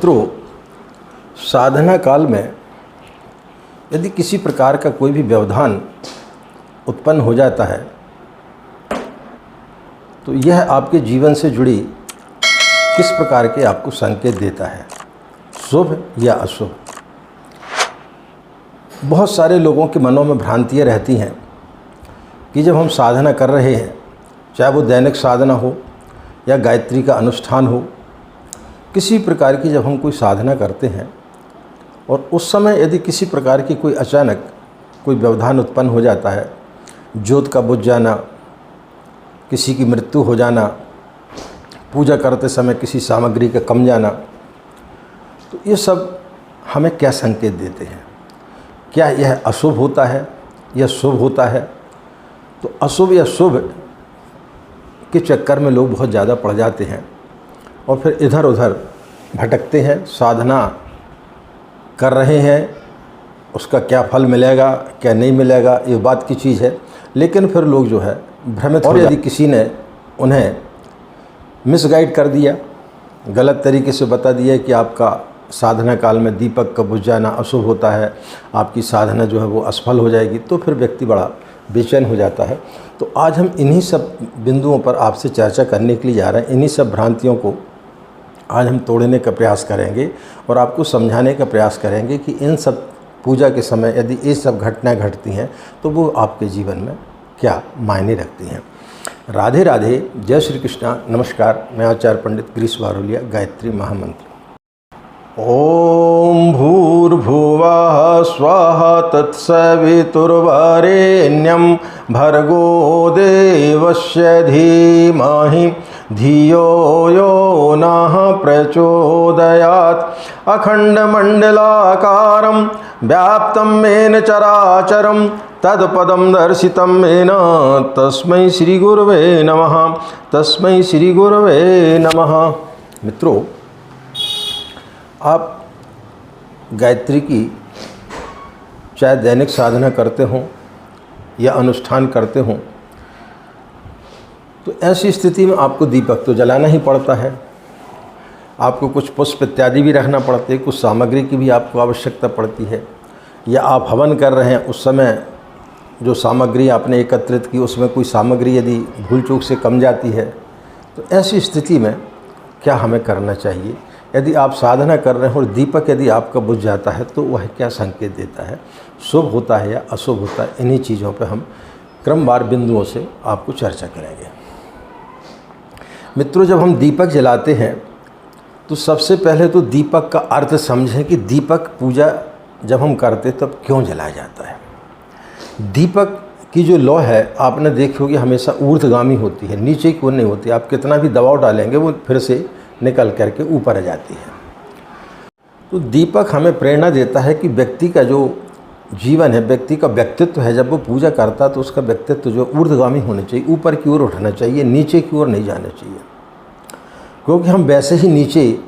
मित्रों, साधना काल में यदि किसी प्रकार का कोई भी व्यवधान उत्पन्न हो जाता है तो यह आपके जीवन से जुड़ी किस प्रकार के आपको संकेत देता है, शुभ या अशुभ। बहुत सारे लोगों के मनों में भ्रांतियाँ रहती हैं कि जब हम साधना कर रहे हैं, चाहे वो दैनिक साधना हो या गायत्री का अनुष्ठान हो, किसी प्रकार की जब हम कोई साधना करते हैं और उस समय यदि किसी प्रकार की कोई अचानक कोई व्यवधान उत्पन्न हो जाता है, ज्योत का बुझ जाना, किसी की मृत्यु हो जाना, पूजा करते समय किसी सामग्री का कम जाना, तो ये सब हमें क्या संकेत देते हैं। क्या यह अशुभ होता है या शुभ होता है। तो अशुभ या शुभ के चक्कर में लोग बहुत ज़्यादा पड़ जाते हैं और फिर इधर उधर भटकते हैं। साधना कर रहे हैं, उसका क्या फल मिलेगा क्या नहीं मिलेगा ये बात की चीज़ है, लेकिन फिर लोग जो है भ्रमित हो। यदि किसी ने उन्हें मिसगाइड कर दिया, गलत तरीके से बता दिया कि आपका साधना काल में दीपक का बुझ जाना अशुभ होता है, आपकी साधना जो है वो असफल हो जाएगी, तो फिर व्यक्ति बड़ा बेचैन हो जाता है। तो आज हम इन्हीं सब बिंदुओं पर आपसे चर्चा करने के लिए जा रहे हैं। इन्हीं सब भ्रांतियों को आज हम तोड़ने का प्रयास करेंगे और आपको समझाने का प्रयास करेंगे कि इन सब पूजा के समय यदि ये सब घटनाएं घटती हैं तो वो आपके जीवन में क्या मायने रखती हैं। राधे राधे, जय श्री कृष्णा, नमस्कार। मैं आचार्य पंडित गिरीश बारोलिया, गायत्री महामंत्र। ओम भूर्भुवः स्वः तत्सवितुर्वरेण्यं भर्गो देवस्य धीमहि धियो यो नः प्रचोदयात्। अखण्डमण्डलाकारं व्याप्तं येन चराचरं तत्पदं दर्शितं येन तस्मै श्री गुरवे नमः, तस्मै श्री गुरवे नमः। मित्रों, आप गायत्री की चाहे दैनिक साधना करते हों या अनुष्ठान करते हों, तो ऐसी स्थिति में आपको दीपक तो जलाना ही पड़ता है। आपको कुछ पुष्प इत्यादि भी रखना पड़ते हैं, कुछ सामग्री की भी आपको आवश्यकता पड़ती है। या आप हवन कर रहे हैं, उस समय जो सामग्री आपने एकत्रित की उसमें कोई सामग्री यदि भूल चूक से कम जाती है, तो ऐसी स्थिति में क्या हमें करना चाहिए। यदि आप साधना कर रहे हैं और दीपक यदि आपका बुझ जाता है तो वह क्या संकेत देता है, शुभ होता है या अशुभ होता है। इन्हीं चीज़ों पर हम क्रमवार बिंदुओं से आपको चर्चा करेंगे। मित्रों, जब हम दीपक जलाते हैं तो सबसे पहले तो दीपक का अर्थ समझें कि दीपक पूजा जब हम करते तब क्यों जलाया जाता है। दीपक की जो लौ है आपने देखी होगी हमेशा ऊर्ध्वगामी होती है, नीचे की ओर नहीं होती। आप कितना भी दबाव डालेंगे वो फिर से निकल करके ऊपर आ जाती है। तो दीपक हमें प्रेरणा देता है कि व्यक्ति का जो जीवन है, व्यक्ति का व्यक्तित्व है, जब वो पूजा करता है तो उसका व्यक्तित्व जो ऊर्ध्वगामी होना चाहिए, ऊपर की ओर उठना चाहिए, नीचे की ओर नहीं जाना चाहिए। क्योंकि हम वैसे ही नीचे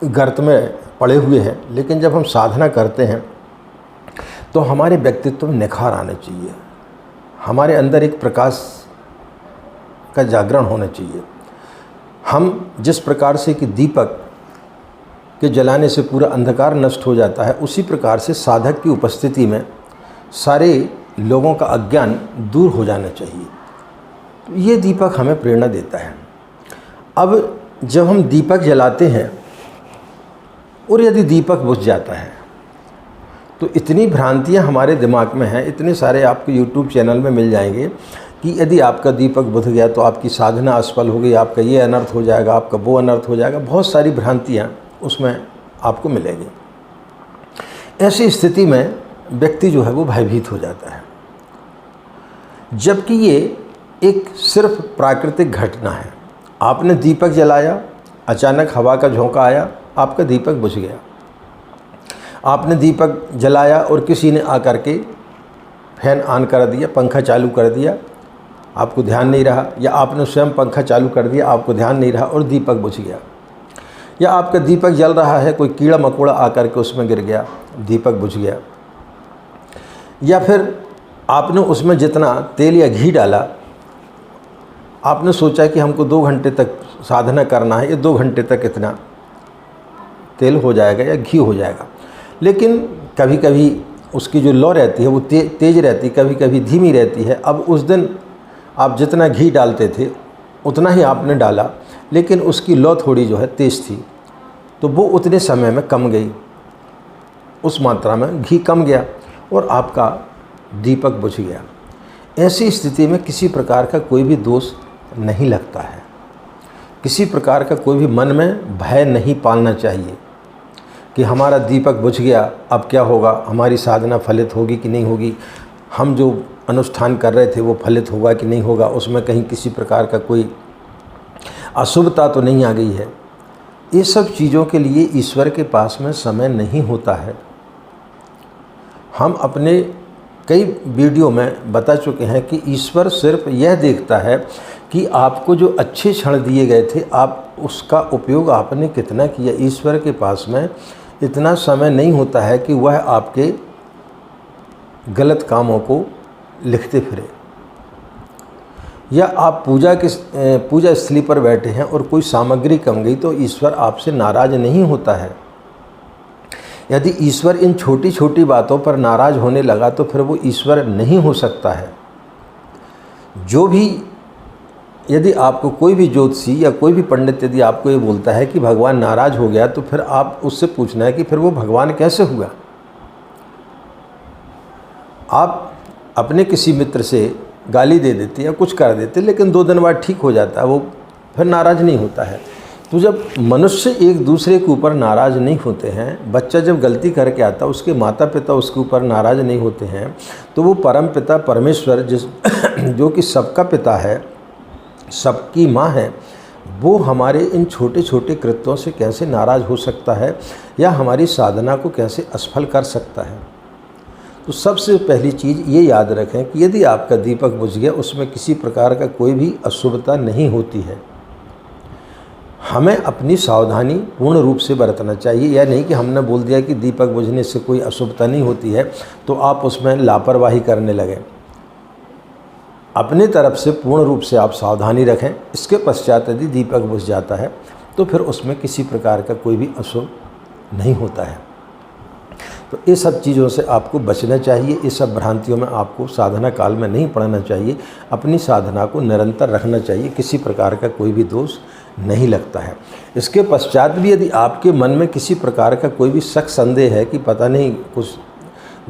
गर्त में पड़े हुए हैं, लेकिन जब हम साधना करते हैं तो हमारे व्यक्तित्व में निखार आना चाहिए, हमारे अंदर एक प्रकाश का जागरण होना चाहिए। हम जिस प्रकार से कि दीपक के जलाने से पूरा अंधकार नष्ट हो जाता है, उसी प्रकार से साधक की उपस्थिति में सारे लोगों का अज्ञान दूर हो जाना चाहिए। तो ये दीपक हमें प्रेरणा देता है। अब जब हम दीपक जलाते हैं और यदि दीपक बुझ जाता है तो इतनी भ्रांतियाँ हमारे दिमाग में हैं, इतने सारे आपको यूट्यूब चैनल में मिल जाएंगे कि यदि आपका दीपक बुझ गया तो आपकी साधना असफल हो गई, आपका ये अनर्थ हो जाएगा, आपका वो अनर्थ हो जाएगा। बहुत सारी भ्रांतियाँ उसमें आपको मिलेंगी। ऐसी स्थिति में व्यक्ति जो है वो भयभीत हो जाता है, जबकि ये एक सिर्फ प्राकृतिक घटना है। आपने दीपक जलाया, अचानक हवा का झोंका आया, आपका दीपक बुझ गया। आपने दीपक जलाया और किसी ने आकर के फैन ऑन कर दिया, पंखा चालू कर दिया, आपको ध्यान नहीं रहा, या आपने स्वयं पंखा चालू कर दिया, आपको ध्यान नहीं रहा और दीपक बुझ गया। या आपका दीपक जल रहा है, कोई कीड़ा मकोड़ा आकर के उसमें गिर गया, दीपक बुझ गया। या फिर आपने उसमें जितना तेल या घी डाला, आपने सोचा कि हमको 2 घंटे तक साधना करना है, ये 2 घंटे तक इतना तेल हो जाएगा या घी हो जाएगा। लेकिन कभी कभी उसकी जो लौ रहती है वो तेज़ रहती, कभी कभी धीमी रहती है। अब उस दिन आप जितना घी डालते थे उतना ही आपने डाला, लेकिन उसकी लौ थोड़ी जो है तेज़ थी, तो वो उतने समय में कम गई, उस मात्रा में घी कम गया और आपका दीपक बुझ गया। ऐसी स्थिति में किसी प्रकार का कोई भी दोष नहीं लगता है, किसी प्रकार का कोई भी मन में भय नहीं पालना चाहिए कि हमारा दीपक बुझ गया, अब क्या होगा, हमारी साधना फलित होगी कि नहीं होगी, हम जो अनुष्ठान कर रहे थे वो फलित होगा कि नहीं होगा, उसमें कहीं किसी प्रकार का कोई अशुभता तो नहीं आ गई है। ये सब चीज़ों के लिए ईश्वर के पास में समय नहीं होता है। हम अपने कई वीडियो में बता चुके हैं कि ईश्वर सिर्फ यह देखता है कि आपको जो अच्छे क्षण दिए गए थे आप उसका उपयोग आपने कितना किया। ईश्वर के पास में इतना समय नहीं होता है कि वह आपके गलत कामों को लिखते फिरे, या आप पूजा स्थली पर बैठे हैं और कोई सामग्री कम गई तो ईश्वर आपसे नाराज़ नहीं होता है। यदि ईश्वर इन छोटी छोटी बातों पर नाराज़ होने लगा तो फिर वो ईश्वर नहीं हो सकता है। जो भी, यदि आपको कोई भी ज्योतिषी या कोई भी पंडित यदि आपको ये बोलता है कि भगवान नाराज़ हो गया, तो फिर आप उससे पूछना है कि फिर वो भगवान कैसे हुआ। आप अपने किसी मित्र से गाली दे देते या कुछ कर देते, लेकिन 2 दिन बाद ठीक हो जाता है, वो फिर नाराज़ नहीं होता है। तो जब मनुष्य एक दूसरे के ऊपर नाराज़ नहीं होते हैं, बच्चा जब गलती करके आता है उसके माता पिता उसके ऊपर नाराज़ नहीं होते हैं, तो वो परम पिता परमेश्वर जो कि सबका पिता है, सबकी माँ है, वो हमारे इन छोटे छोटे कृत्यों से कैसे नाराज़ हो सकता है या हमारी साधना को कैसे असफल कर सकता है। तो सबसे पहली चीज़ ये याद रखें कि यदि आपका दीपक बुझ गया उसमें किसी प्रकार का कोई भी अशुभता नहीं होती है। हमें अपनी सावधानी पूर्ण रूप से बरतना चाहिए। यह नहीं कि हमने बोल दिया कि दीपक बुझने से कोई अशुभता नहीं होती है तो आप उसमें लापरवाही करने लगें। अपने तरफ से पूर्ण रूप से आप सावधानी रखें। इसके पश्चात यदि दीपक बुझ जाता है तो फिर उसमें किसी प्रकार का कोई भी अशुभ नहीं होता है। तो ये सब चीज़ों से आपको बचना चाहिए, ये सब भ्रांतियों में आपको साधना काल में नहीं पड़ना चाहिए। अपनी साधना को निरंतर रखना चाहिए, किसी प्रकार का कोई भी दोष नहीं लगता है। इसके पश्चात भी यदि आपके मन में किसी प्रकार का कोई भी शक संदेह है कि पता नहीं कुछ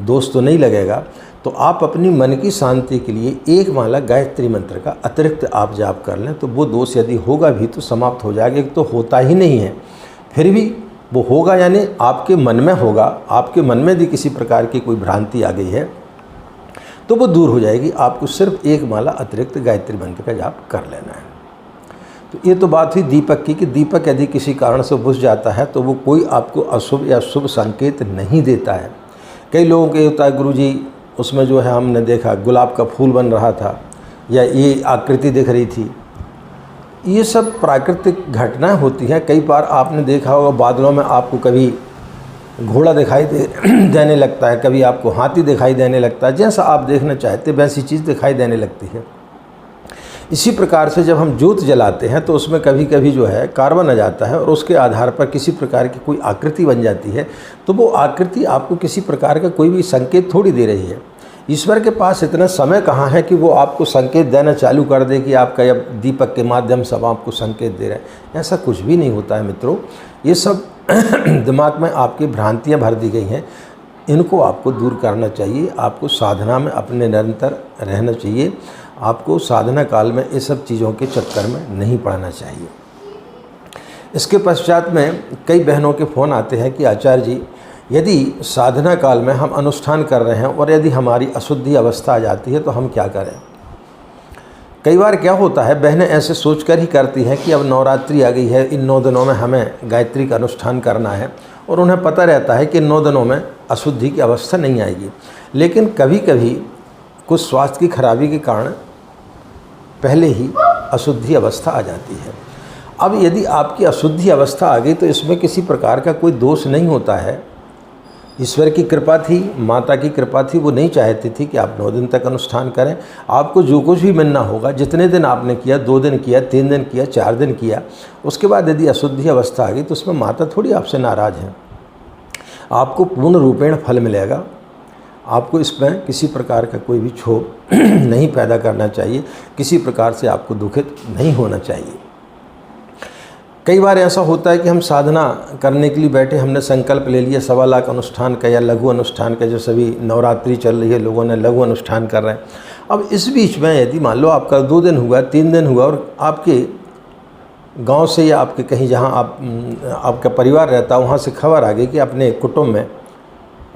दोष तो नहीं लगेगा, तो आप अपनी मन की शांति के लिए 1 माला गायत्री मंत्र का अतिरिक्त आप जाप कर लें, तो वो दोष यदि होगा भी तो समाप्त हो जाएगा। एक तो होता ही नहीं है, फिर भी वो होगा, यानी आपके मन में होगा। आपके मन में यदि किसी प्रकार की कोई भ्रांति आ गई है तो वो दूर हो जाएगी। आपको सिर्फ 1 माला अतिरिक्त गायत्री मंत्र का जाप कर लेना है। तो ये तो बात हुई दीपक की, कि दीपक यदि किसी कारण से बुझ जाता है तो वो कोई आपको अशुभ या शुभ संकेत नहीं देता है। कई लोगों के होता है, गुरुजी उसमें जो है हमने देखा गुलाब का फूल बन रहा था या ये आकृति दिख रही थी। ये सब प्राकृतिक घटनाएं होती हैं। कई बार आपने देखा होगा बादलों में आपको कभी घोड़ा दिखाई देने लगता है, कभी आपको हाथी दिखाई देने लगता है। जैसा आप देखना चाहते वैसी चीज़ दिखाई देने लगती है। इसी प्रकार से जब हम ज्योत जलाते हैं तो उसमें कभी कभी जो है कार्बन आ जाता है और उसके आधार पर किसी प्रकार की कोई आकृति बन जाती है। तो वो आकृति आपको किसी प्रकार का कोई भी संकेत थोड़ी दे रही है। ईश्वर के पास इतना समय कहाँ है कि वो आपको संकेत देना चालू कर दे कि आपका अब दीपक के माध्यम से आपको संकेत दे रहा है। ऐसा कुछ भी नहीं होता है मित्रों। ये सब दिमाग में आपकी भ्रांतियाँ भर दी गई हैं, इनको आपको दूर करना चाहिए। आपको साधना में अपने निरंतर रहना चाहिए। आपको साधना काल में ये सब चीज़ों के चक्कर में नहीं पड़ना चाहिए। इसके पश्चात में कई बहनों के फ़ोन आते हैं कि आचार्य जी, यदि साधना काल में हम अनुष्ठान कर रहे हैं और यदि हमारी अशुद्धि अवस्था आ जाती है तो हम क्या करें। कई बार क्या होता है, बहनें ऐसे सोचकर ही करती हैं कि अब नवरात्रि आ गई है, इन 9 दिनों में हमें गायत्री का अनुष्ठान करना है, और उन्हें पता रहता है कि इन 9 दिनों में अशुद्धि की अवस्था नहीं आएगी। लेकिन कभी कभी कुछ स्वास्थ्य की खराबी के कारण पहले ही अशुद्धि अवस्था आ जाती है। अब यदि आपकी अशुद्धि अवस्था आ गई तो इसमें किसी प्रकार का कोई दोष नहीं होता है। ईश्वर की कृपा थी, माता की कृपा थी, वो नहीं चाहती थी कि आप 9 दिन तक अनुष्ठान करें। आपको जो कुछ भी मिलना होगा, जितने दिन आपने किया, 2 दिन किया, 3 दिन किया, 4 दिन किया, उसके बाद यदि अशुद्धि अवस्था आ गई तो उसमें माता थोड़ी आपसे नाराज़ है। आपको पूर्ण रूपेण फल मिलेगा। आपको इसमें किसी प्रकार का कोई भी क्षोभ नहीं पैदा करना चाहिए, किसी प्रकार से आपको दुखित नहीं होना चाहिए। कई बार ऐसा होता है कि हम साधना करने के लिए बैठे, हमने संकल्प ले लिया 1.25 लाख अनुष्ठान का या लघु अनुष्ठान का, जो सभी नवरात्रि चल रही है, लोगों ने लघु अनुष्ठान कर रहे हैं। अब इस बीच में यदि मान लो आपका 2 दिन हुआ, 3 दिन हुआ और आपके गांव से या आपके कहीं जहां आपका परिवार रहता है वहां से खबर आ गई कि अपने कुटुंब में,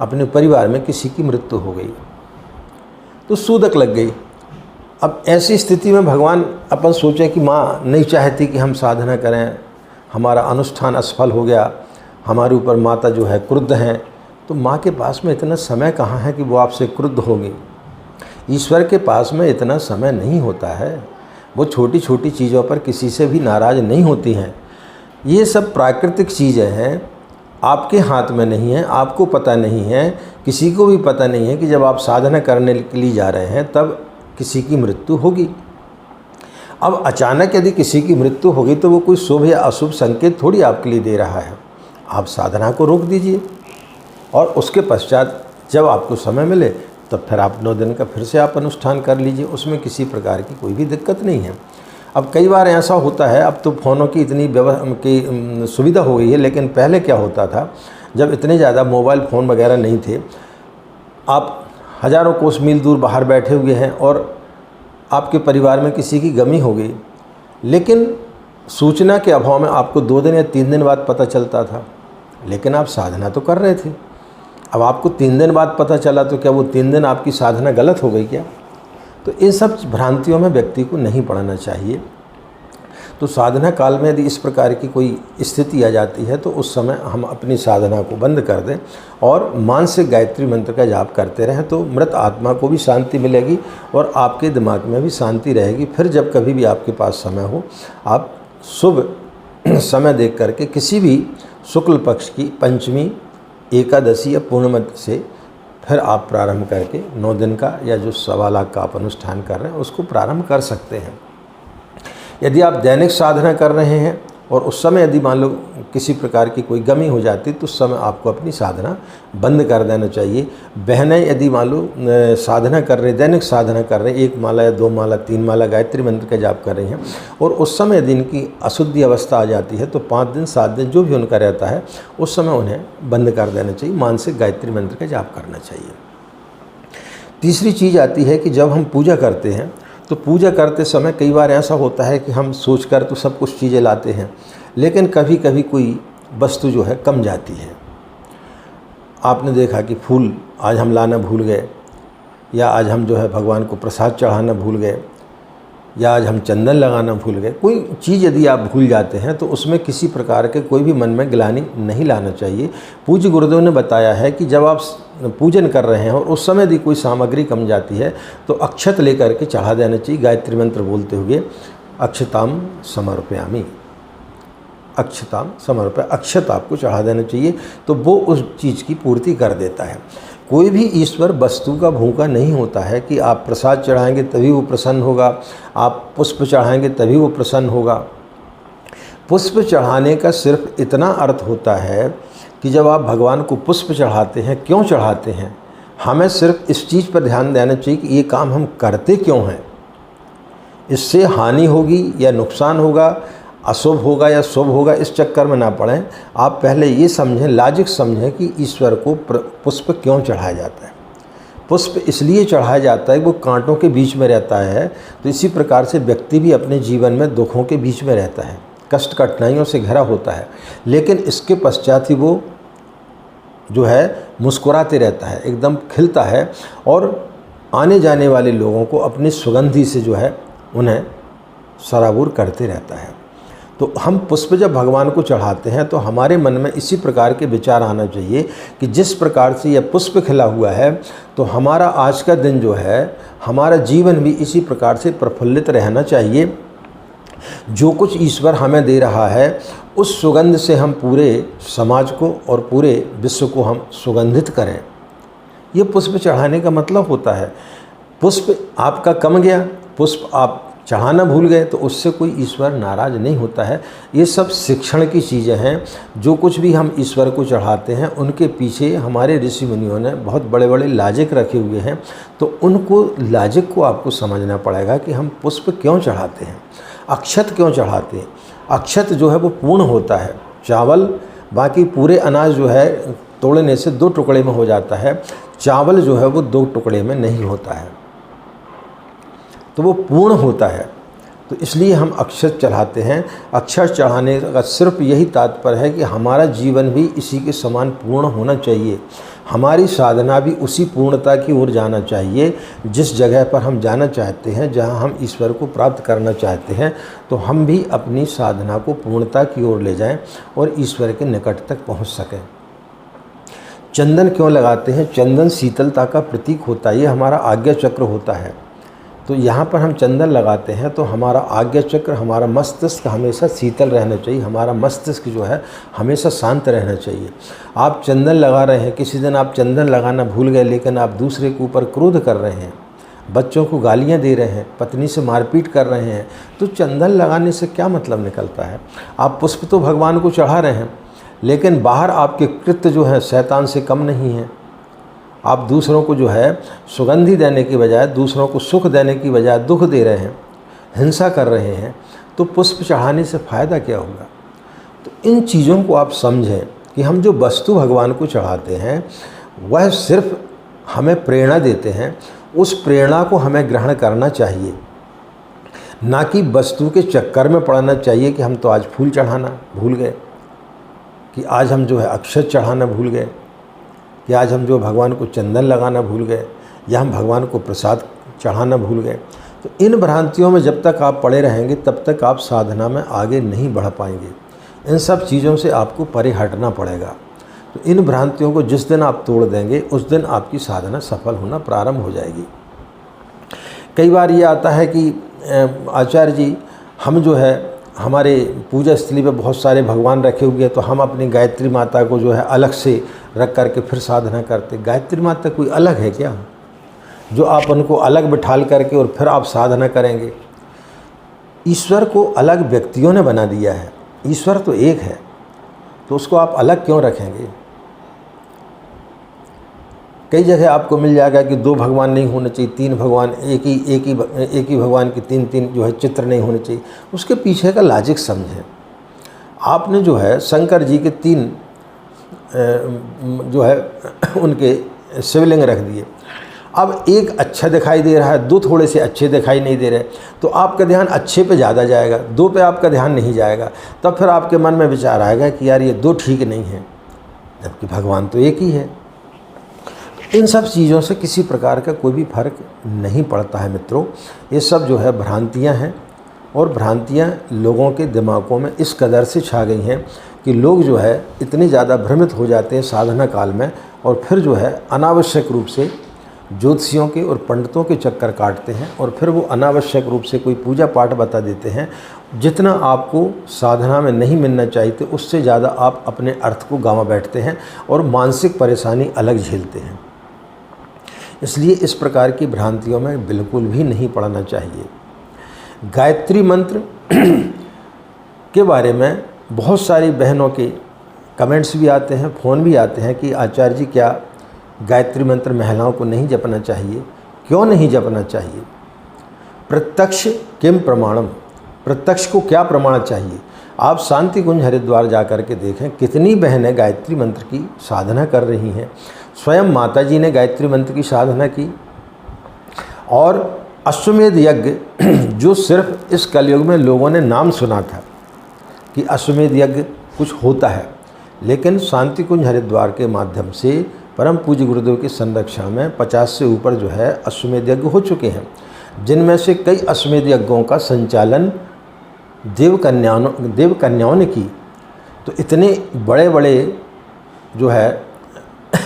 अपने परिवार में किसी की मृत्यु हो गई, तो सूदक लग गई। अब ऐसी स्थिति में भगवान अपन सोचें कि माँ नहीं चाहती कि हम साधना करें, हमारा अनुष्ठान असफल हो गया, हमारे ऊपर माता जो है क्रुद्ध हैं, तो माँ के पास में इतना समय कहाँ है कि वो आपसे क्रुद्ध होगी। ईश्वर के पास में इतना समय नहीं होता है, वो छोटी छोटी चीज़ों पर किसी से भी नाराज़ नहीं होती हैं। ये सब प्राकृतिक चीज़ें हैं, आपके हाथ में नहीं है, आपको पता नहीं है, किसी को भी पता नहीं है कि जब आप साधना करने के लिए जा रहे हैं तब किसी की मृत्यु होगी। अब अचानक यदि किसी की मृत्यु होगी तो वो कोई शुभ या अशुभ संकेत थोड़ी आपके लिए दे रहा है। आप साधना को रोक दीजिए और उसके पश्चात जब आपको समय मिले तब फिर आप 9 दिन का फिर से आप अनुष्ठान कर लीजिए, उसमें किसी प्रकार की कोई भी दिक्कत नहीं है। अब कई बार ऐसा होता है, अब तो फ़ोनों की इतनी की सुविधा हो गई है, लेकिन पहले क्या होता था, जब इतने ज़्यादा मोबाइल फ़ोन वगैरह नहीं थे, आप हज़ारों कोस मील दूर बाहर बैठे हुए हैं और आपके परिवार में किसी की गमी हो गई, लेकिन सूचना के अभाव में आपको 2 दिन या 3 दिन बाद पता चलता था, लेकिन आप साधना तो कर रहे थे। अब आपको 3 दिन बाद पता चला तो क्या वो 3 दिन आपकी साधना गलत हो गई क्या? तो इन सब भ्रांतियों में व्यक्ति को नहीं पड़ना चाहिए। तो साधना काल में यदि इस प्रकार की कोई स्थिति आ जाती है तो उस समय हम अपनी साधना को बंद कर दें और मानसिक गायत्री मंत्र का जाप करते रहें, तो मृत आत्मा को भी शांति मिलेगी और आपके दिमाग में भी शांति रहेगी। फिर जब कभी भी आपके पास समय हो, आप शुभ समय देख करके किसी भी शुक्ल पक्ष की पंचमी, एकादशी या पूर्णिमा से फिर आप प्रारंभ करके 9 दिन का या जो 1.25 लाख का आप अनुष्ठान कर रहे हैं उसको प्रारंभ कर सकते हैं। यदि आप दैनिक साधना कर रहे हैं और उस समय यदि मान लो किसी प्रकार की कोई गमी हो जाती तो उस समय आपको अपनी साधना बंद कर देना चाहिए। बहनें यदि मान लो साधना कर रहे, दैनिक साधना कर रहे, 1 माला या 2 माला 3 माला गायत्री मंत्र का जाप कर रही हैं और उस समय यदि इनकी अशुद्धि अवस्था आ जाती है तो 5 दिन 7 दिन जो भी उनका रहता है उस समय उन्हें बंद कर देना चाहिए, मानसिक गायत्री मंत्र का जाप करना चाहिए। तीसरी चीज़ आती है कि जब हम पूजा करते हैं तो पूजा करते समय कई बार ऐसा होता है कि हम सोचकर तो सब कुछ चीज़ें लाते हैं, लेकिन कभी कभी कोई वस्तु जो है कम जाती है। आपने देखा कि फूल आज हम लाना भूल गए, या आज हम जो है भगवान को प्रसाद चढ़ाना भूल गए, या आज हम चंदन लगाना भूल गए। कोई चीज़ यदि आप भूल जाते हैं तो उसमें किसी प्रकार के कोई भी मन में ग्लानि नहीं लाना चाहिए। पूज्य गुरुदेव ने बताया है कि जब आप पूजन कर रहे हैं और उस समय यदि कोई सामग्री कम जाती है तो अक्षत लेकर के चढ़ा देना चाहिए, गायत्री मंत्र बोलते हुए अक्षताम समर्पयामि, अक्षताम समर्पया, अक्षत आपको चढ़ा देना चाहिए, तो वो उस चीज़ की पूर्ति कर देता है। कोई भी ईश्वर वस्तु का भूखा नहीं होता है कि आप प्रसाद चढ़ाएंगे तभी वो प्रसन्न होगा, आप पुष्प चढ़ाएंगे तभी वो प्रसन्न होगा। पुष्प चढ़ाने का सिर्फ इतना अर्थ होता है कि जब आप भगवान को पुष्प चढ़ाते हैं, क्यों चढ़ाते हैं, हमें सिर्फ इस चीज़ पर ध्यान देना चाहिए कि ये काम हम करते क्यों हैं, इससे हानि होगी या नुकसान होगा, अशुभ होगा या शुभ होगा, इस चक्कर में ना पड़ें। आप पहले ये समझें, लॉजिक समझें कि ईश्वर को पुष्प क्यों चढ़ाया जाता है। पुष्प इसलिए चढ़ाया जाता है कि वो कांटों के बीच में रहता है, तो इसी प्रकार से व्यक्ति भी अपने जीवन में दुखों के बीच में रहता है, कष्ट कठिनाइयों से घिरा होता है, लेकिन इसके पश्चात ही वो जो है मुस्कुराते रहता है, एकदम खिलता है और आने जाने वाले लोगों को अपनी सुगंधी से जो है उन्हें सराबोर करते रहता है। तो हम पुष्प जब भगवान को चढ़ाते हैं तो हमारे मन में इसी प्रकार के विचार आना चाहिए कि जिस प्रकार से यह पुष्प खिला हुआ है तो हमारा आज का दिन जो है, हमारा जीवन भी इसी प्रकार से प्रफुल्लित रहना चाहिए। जो कुछ ईश्वर हमें दे रहा है उस सुगंध से हम पूरे समाज को और पूरे विश्व को हम सुगंधित करें। ये पुष्प चढ़ाने का मतलब होता है। पुष्प आपका कम गया, पुष्प आप चढ़ाना भूल गए तो उससे कोई ईश्वर नाराज़ नहीं होता है। ये सब शिक्षण की चीज़ें हैं। जो कुछ भी हम ईश्वर को चढ़ाते हैं उनके पीछे हमारे ऋषि मुनियों ने बहुत बड़े बड़े लॉजिक रखे हुए हैं। तो उनको लॉजिक को आपको समझना पड़ेगा कि हम पुष्प क्यों चढ़ाते हैं, अक्षत क्यों चढ़ाते हैं। अक्षत जो है वो पूर्ण होता है। चावल बाकी पूरे अनाज जो है तोड़ने से 2 टुकड़े में हो जाता है, चावल जो है वो 2 टुकड़े में नहीं होता है, तो वो पूर्ण होता है। तो इसलिए हम अक्षत चढ़ाते हैं। अक्षत चढ़ाने का सिर्फ यही तात्पर्य है कि हमारा जीवन भी इसी के समान पूर्ण होना चाहिए। हमारी साधना भी उसी पूर्णता की ओर जाना चाहिए जिस जगह पर हम जाना चाहते हैं, जहां हम ईश्वर को प्राप्त करना चाहते हैं। तो हम भी अपनी साधना को पूर्णता की ओर ले जाएं और ईश्वर के निकट तक पहुंच सकें। चंदन क्यों लगाते हैं? चंदन शीतलता का प्रतीक होता है। ये हमारा आज्ञा चक्र होता है। तो यहाँ पर हम चंदन लगाते हैं तो हमारा आज्ञा चक्र, हमारा मस्तिष्क हमेशा शीतल रहना चाहिए। हमारा मस्तिष्क जो है हमेशा शांत रहना चाहिए। आप चंदन लगा रहे हैं, किसी दिन आप चंदन लगाना भूल गए लेकिन आप दूसरे के ऊपर क्रोध कर रहे हैं, बच्चों को गालियाँ दे रहे हैं, पत्नी से मारपीट कर रहे हैं, तो चंदन लगाने से क्या मतलब निकलता है? आप पुष्प तो भगवान को चढ़ा रहे हैं लेकिन बाहर आपके कृत्य जो है शैतान से कम नहीं है। आप दूसरों को जो है सुगंधि देने की बजाय, दूसरों को सुख देने की बजाय दुख दे रहे हैं, हिंसा कर रहे हैं, तो पुष्प चढ़ाने से फ़ायदा क्या होगा? तो इन चीज़ों को आप समझें कि हम जो वस्तु भगवान को चढ़ाते हैं वह सिर्फ हमें प्रेरणा देते हैं। उस प्रेरणा को हमें ग्रहण करना चाहिए, ना कि वस्तु के चक्कर में पड़ना चाहिए कि हम तो आज फूल चढ़ाना भूल गए, कि आज हम जो है अक्षत चढ़ाना भूल गए, कि आज हम जो भगवान को चंदन लगाना भूल गए, या हम भगवान को प्रसाद चढ़ाना भूल गए। तो इन भ्रांतियों में जब तक आप पड़े रहेंगे तब तक आप साधना में आगे नहीं बढ़ पाएंगे। इन सब चीज़ों से आपको परे हटना पड़ेगा। तो इन भ्रांतियों को जिस दिन आप तोड़ देंगे उस दिन आपकी साधना सफल होना प्रारंभ हो जाएगी। कई बार ये आता है कि आचार्य जी, हम जो है हमारे पूजा स्थली पे बहुत सारे भगवान रखे हुए हैं तो हम अपनी गायत्री माता को जो है अलग से रख करके फिर साधना करते। गायत्री माता कोई अलग है क्या जो आप उनको अलग बिठाल करके और फिर आप साधना करेंगे? ईश्वर को अलग व्यक्तियों ने बना दिया है। ईश्वर तो एक है, तो उसको आप अलग क्यों रखेंगे? कई जगह आपको मिल जाएगा कि 2 भगवान नहीं होने चाहिए, 3 भगवान, एक ही भगवान की 3 जो है चित्र नहीं होने चाहिए। उसके पीछे का लॉजिक समझें। आपने जो है शंकर जी के 3 जो है उनके शिवलिंग रख दिए। अब एक अच्छा दिखाई दे रहा है, 2 थोड़े से अच्छे दिखाई नहीं दे रहे, तो आपका ध्यान अच्छे पे ज़्यादा जाएगा, 2 पे आपका ध्यान नहीं जाएगा। तब फिर आपके मन में विचार आएगा कि यार ये 2 ठीक नहीं है, जबकि भगवान तो एक ही है। इन सब चीज़ों से किसी प्रकार का कोई भी फर्क नहीं पड़ता है मित्रों। ये सब जो है भ्रांतियाँ हैं, और भ्रांतियाँ लोगों के दिमागों में इस कदर से छा गई हैं कि लोग जो है इतने ज़्यादा भ्रमित हो जाते हैं साधना काल में, और फिर जो है अनावश्यक रूप से ज्योतिषियों के और पंडितों के चक्कर काटते हैं, और फिर वो अनावश्यक रूप से कोई पूजा पाठ बता देते हैं। जितना आपको साधना में नहीं मिलना चाहिए उससे ज़्यादा आप अपने अर्थ को गंवा बैठते हैं और मानसिक परेशानी अलग झेलते हैं। इसलिए इस प्रकार की भ्रांतियों में बिल्कुल भी नहीं पड़ना चाहिए। गायत्री मंत्र के बारे में बहुत सारी बहनों के कमेंट्स भी आते हैं, फ़ोन भी आते हैं कि आचार्य जी क्या गायत्री मंत्र महिलाओं को नहीं जपना चाहिए? क्यों नहीं जपना चाहिए? प्रत्यक्ष किम प्रमाणम, प्रत्यक्ष को क्या प्रमाण चाहिए? आप शांति कुंज हरिद्वार जा कर के देखें कितनी बहनें गायत्री मंत्र की साधना कर रही हैं। स्वयं माता जी ने गायत्री मंत्र की साधना की, और अश्वमेध यज्ञ जो सिर्फ इस कलयुग में लोगों ने नाम सुना था कि अश्वमेध यज्ञ कुछ होता है, लेकिन शांति कुंज हरिद्वार के माध्यम से परम पूज्य गुरुदेव की संरक्षण में 50 से ऊपर जो है अश्वमेध यज्ञ हो चुके हैं, जिनमें से कई अश्वमेध यज्ञों का संचालन देव कन्याओं ने की। तो इतने बड़े बड़े जो है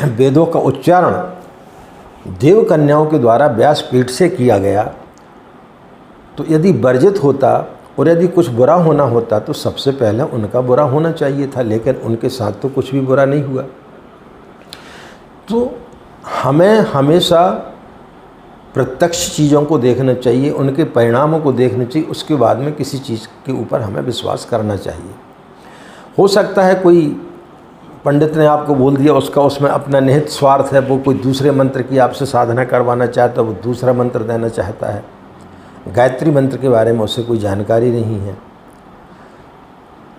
वेदों का उच्चारण देव कन्याओं के द्वारा व्यासपीठ से किया गया, तो यदि वर्जित होता और यदि कुछ बुरा होना होता तो सबसे पहले उनका बुरा होना चाहिए था, लेकिन उनके साथ तो कुछ भी बुरा नहीं हुआ। तो हमें हमेशा प्रत्यक्ष चीज़ों को देखना चाहिए, उनके परिणामों को देखना चाहिए, उसके बाद में किसी चीज़ के ऊपर हमें विश्वास करना चाहिए। हो सकता है कोई पंडित ने आपको बोल दिया, उसका उसमें अपना निहित स्वार्थ है, वो कोई दूसरे मंत्र की आपसे साधना करवाना चाहता है, वो दूसरा मंत्र देना चाहता है। गायत्री मंत्र के बारे में उसे कोई जानकारी नहीं है,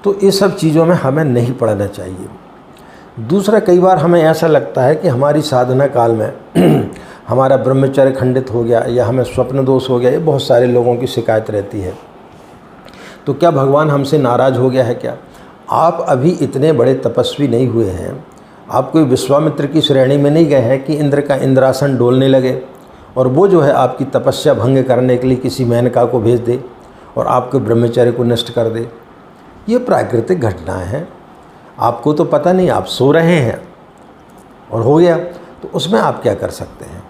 तो ये सब चीज़ों में हमें नहीं पड़ना चाहिए। दूसरा, कई बार हमें ऐसा लगता है कि हमारी साधना काल में हमारा ब्रह्मचर्य खंडित हो गया या हमें स्वप्न दोष हो गया, ये बहुत सारे लोगों की शिकायत रहती है। तो क्या भगवान हमसे नाराज़ हो गया है क्या? आप अभी इतने बड़े तपस्वी नहीं हुए हैं, आप कोई विश्वामित्र की श्रेणी में नहीं गए हैं कि इंद्र का इंद्रासन डोलने लगे और वो जो है आपकी तपस्या भंग करने के लिए किसी मेनका को भेज दे और आपके ब्रह्मचर्य को नष्ट कर दे। ये प्राकृतिक घटनाएं हैं, आपको तो पता नहीं, आप सो रहे हैं और हो गया, तो उसमें आप क्या कर सकते हैं?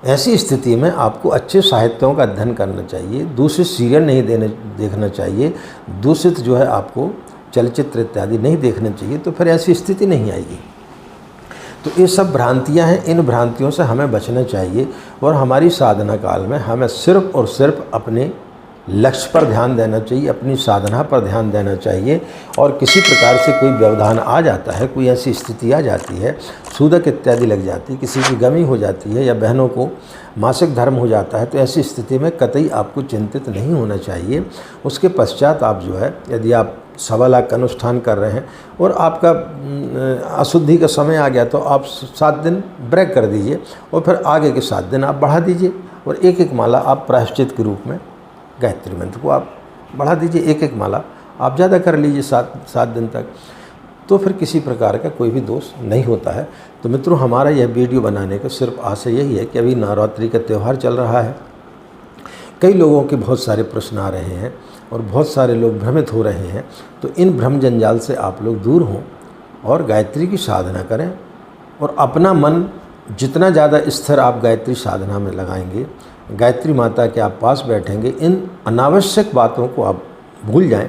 ऐसी स्थिति में आपको अच्छे साहित्यों का अध्ययन करना चाहिए, दूषित सीरियल नहीं देखना चाहिए, दूषित जो है आपको चलचित्र इत्यादि नहीं देखना चाहिए, तो फिर ऐसी स्थिति नहीं आएगी। तो ये सब भ्रांतियां हैं, इन भ्रांतियों से हमें बचना चाहिए और हमारी साधना काल में हमें सिर्फ और सिर्फ अपने लक्ष्य पर ध्यान देना चाहिए, अपनी साधना पर ध्यान देना चाहिए। और किसी प्रकार से कोई व्यवधान आ जाता है, कोई ऐसी स्थिति आ जाती है, सूदक इत्यादि लग जाती है, किसी की गमी हो जाती है या बहनों को मासिक धर्म हो जाता है, तो ऐसी स्थिति में कतई आपको चिंतित नहीं होना चाहिए। उसके पश्चात आप जो है, यदि आप 1.25 लाख का अनुष्ठान कर रहे हैं और आपका अशुद्धि का समय आ गया, तो आप 7 दिन ब्रेक कर दीजिए और फिर आगे के 7 दिन आप बढ़ा दीजिए और एक एक माला आप प्रायश्चित के रूप में गायत्री मंत्र को आप बढ़ा दीजिए, एक एक माला आप ज़्यादा कर लीजिए 7 दिन तक, तो फिर किसी प्रकार का कोई भी दोष नहीं होता है। तो मित्रों, हमारा यह वीडियो बनाने का सिर्फ आशय यही है कि अभी नवरात्रि का त्यौहार चल रहा है, कई लोगों के बहुत सारे प्रश्न आ रहे हैं और बहुत सारे लोग भ्रमित हो रहे हैं। तो इन भ्रम जंजाल से आप लोग दूर हों और गायत्री की साधना करें और अपना मन जितना ज़्यादा स्थिर आप गायत्री साधना में लगाएंगे, गायत्री माता के आप पास बैठेंगे, इन अनावश्यक बातों को आप भूल जाएं,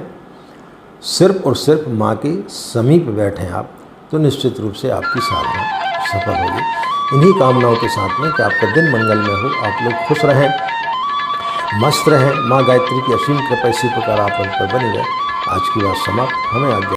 सिर्फ और सिर्फ माँ के समीप बैठें आप, तो निश्चित रूप से आपकी साधना सफल होगी। इन्हीं कामनाओं के साथ में कि आपका दिन मंगलमय हो, आप लोग खुश रहें, मस्त रहें, माँ गायत्री की असीम कृपा इसी प्रकार आप पर बनी रहे। आज की बात समाप्त। हमें आज्ञा।